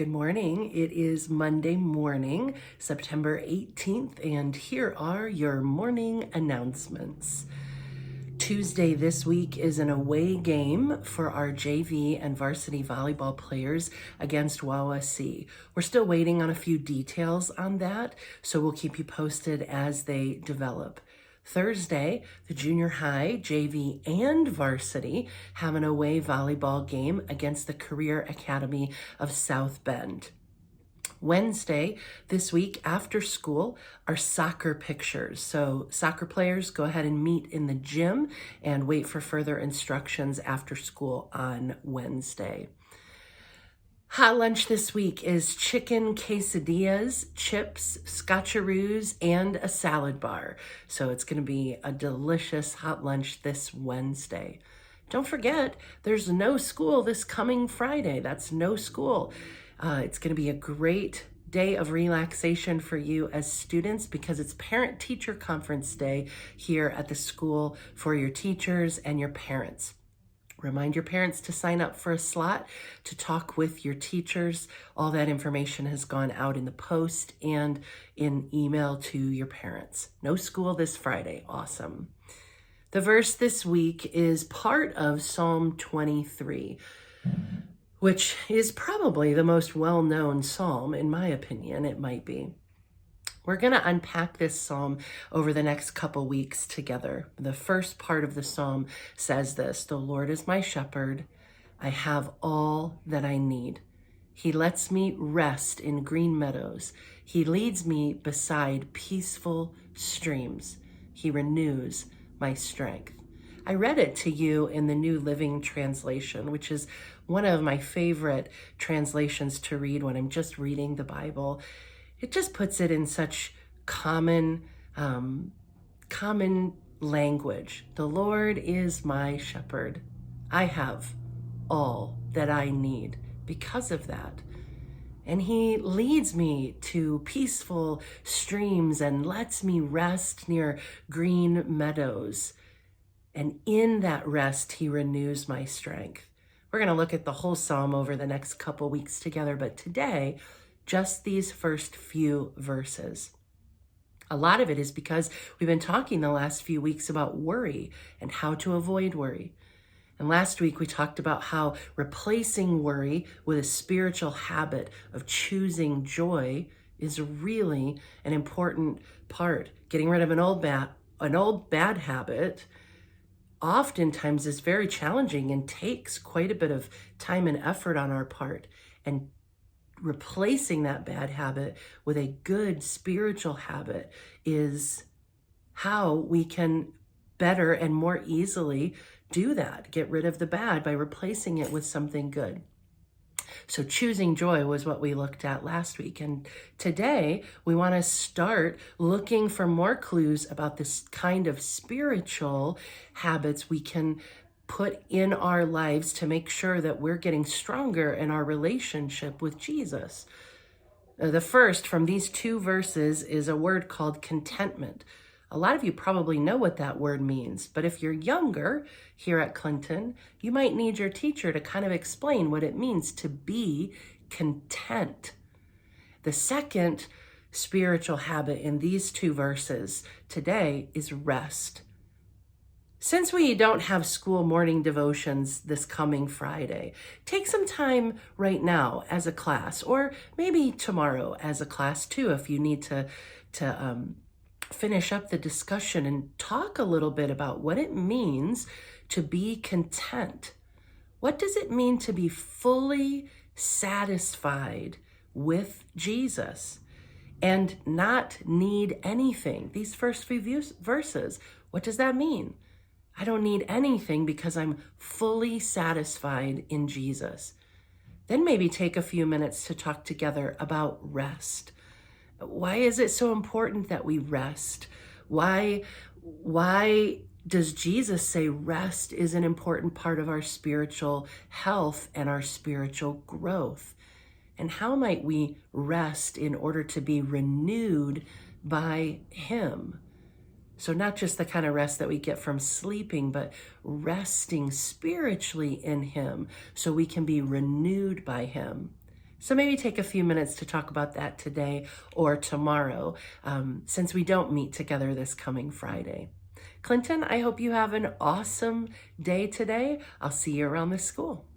Good morning. It is Monday morning, September 18th, and here are your morning announcements. Tuesday this week is an away game for our JV and varsity volleyball players against Wawasee. We're still waiting on a few details on that, so we'll keep you posted as they develop. Thursday, the junior high, JV, and varsity have an away volleyball game against the Career Academy of South Bend. Wednesday, this week after school, are soccer pictures. So soccer players, go ahead and meet in the gym and wait for further instructions after school on Wednesday. Hot lunch this week is chicken quesadillas, chips, scotcheroos, and a salad bar. So it's going to be a delicious hot lunch this Wednesday. Don't forget, there's no school this coming Friday. That's no school. It's going to be a great day of relaxation for you as students because it's Parent-Teacher Conference Day here at the school for your teachers and your parents. Remind your parents to sign up for a slot to talk with your teachers. All that information has gone out in the post and in email to your parents. No school this Friday. Awesome. The verse this week is part of Psalm 23, which is probably the most well-known psalm, in my opinion. It might be. We're going to unpack this psalm over the next couple weeks together. The first part of the psalm says this: "The Lord is my shepherd. I have all that I need. He lets me rest in green meadows. He leads me beside peaceful streams. He renews my strength." I read it to you in the New Living Translation, which is one of my favorite translations to read when I'm just reading the Bible. It just puts it in such common language. The Lord is my shepherd. I have all that I need because of that. And he leads me to peaceful streams and lets me rest near green meadows. And in that rest, he renews my strength. We're going to look at the whole psalm over the next couple weeks together, but today, just these first few verses. A lot of it is because we've been talking the last few weeks about worry and how to avoid worry. And last week we talked about how replacing worry with a spiritual habit of choosing joy is really an important part. Getting rid of an old bad habit oftentimes is very challenging and takes quite a bit of time and effort on our part. And replacing that bad habit with a good spiritual habit is how we can better and more easily do that. Get rid of the bad by replacing it with something good. So choosing joy was what we looked at last week. And today we want to start looking for more clues about this kind of spiritual habits we can put in our lives to make sure that we're getting stronger in our relationship with Jesus. The first from these two verses is a word called contentment. A lot of you probably know what that word means, but if you're younger here at Clinton, you might need your teacher to kind of explain what it means to be content. The second spiritual habit in these two verses today is rest. Since we don't have school morning devotions this coming Friday, take some time right now as a class, or maybe tomorrow as a class too, if you need to finish up the discussion and talk a little bit about what it means to be content. What does it mean to be fully satisfied with Jesus and not need anything? These first few verses, what does that mean? I don't need anything because I'm fully satisfied in Jesus. Then maybe take a few minutes to talk together about rest. Why is it so important that we rest? Why does Jesus say rest is an important part of our spiritual health and our spiritual growth? And how might we rest in order to be renewed by him? So not just the kind of rest that we get from sleeping, but resting spiritually in him so we can be renewed by him. So maybe take a few minutes to talk about that today or tomorrow, since we don't meet together this coming Friday. Clinton, I hope you have an awesome day today. I'll see you around the school.